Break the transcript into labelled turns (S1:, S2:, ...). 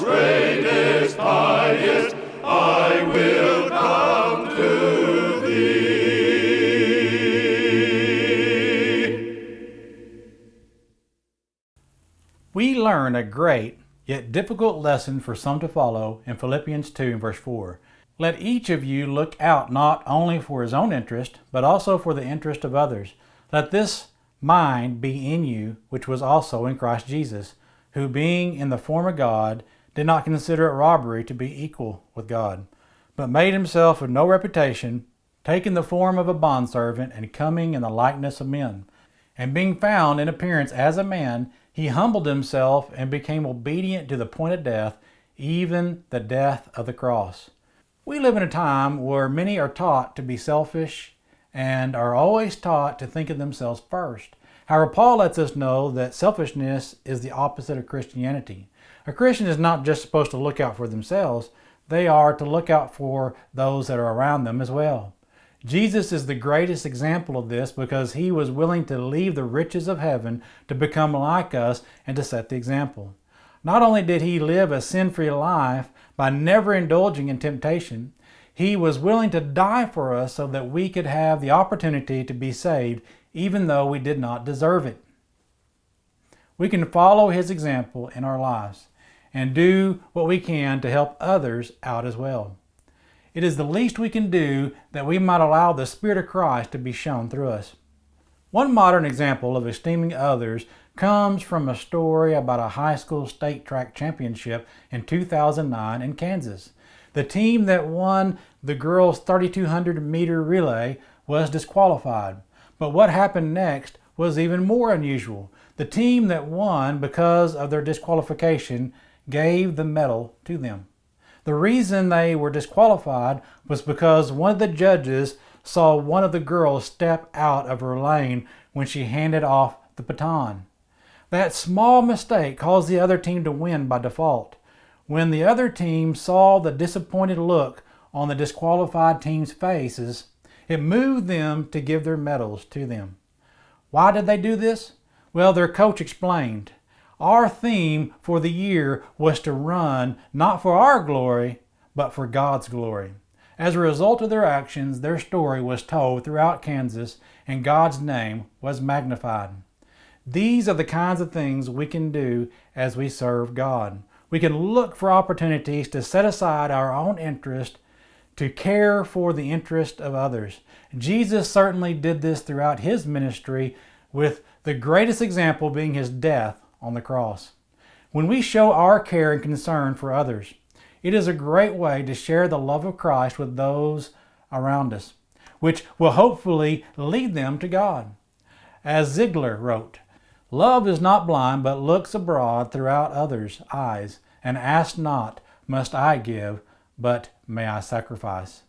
S1: lowest, greatest, highest, I will come to thee.
S2: We learn a great yet difficult lesson for some to follow in Philippians 2 and verse 4. Let each of you look out not only for his own interest, but also for the interest of others. Let this mind be in you, which was also in Christ Jesus, who being in the form of God, did not consider it robbery to be equal with God, but made himself of no reputation, taking the form of a bondservant, and coming in the likeness of men. And being found in appearance as a man, he humbled himself and became obedient to the point of death, even the death of the cross. We live in a time where many are taught to be selfish and are always taught to think of themselves first. However, Paul lets us know that selfishness is the opposite of Christianity. A Christian is not just supposed to look out for themselves, they are to look out for those that are around them as well. Jesus is the greatest example of this because he was willing to leave the riches of heaven to become like us and to set the example. Not only did he live a sin-free life by never indulging in temptation, he was willing to die for us so that we could have the opportunity to be saved even though we did not deserve it. We can follow his example in our lives and do what we can to help others out as well. It is the least we can do that we might allow the Spirit of Christ to be shown through us. One modern example of esteeming others comes from a story about a high school state track championship in 2009 in Kansas. The team that won the girls' 3,200 meter relay was disqualified. But what happened next was even more unusual. The team that won because of their disqualification gave the medal to them. The reason they were disqualified was because one of the judges saw one of the girls step out of her lane when she handed off the baton. That small mistake caused the other team to win by default. When the other team saw the disappointed look on the disqualified team's faces, it moved them to give their medals to them. Why did they do this? Well, their coach explained. Our theme for the year was to run not for our glory, but for God's glory. As a result of their actions, their story was told throughout Kansas, and God's name was magnified. These are the kinds of things we can do as we serve God. We can look for opportunities to set aside our own interest to care for the interest of others. Jesus certainly did this throughout his ministry, with the greatest example being his death on the cross. When we show our care and concern for others, it is a great way to share the love of Christ with those around us, which will hopefully lead them to God. As Ziegler wrote, "Love is not blind, but looks abroad throughout others' eyes, and asks not, must I give, but may I sacrifice."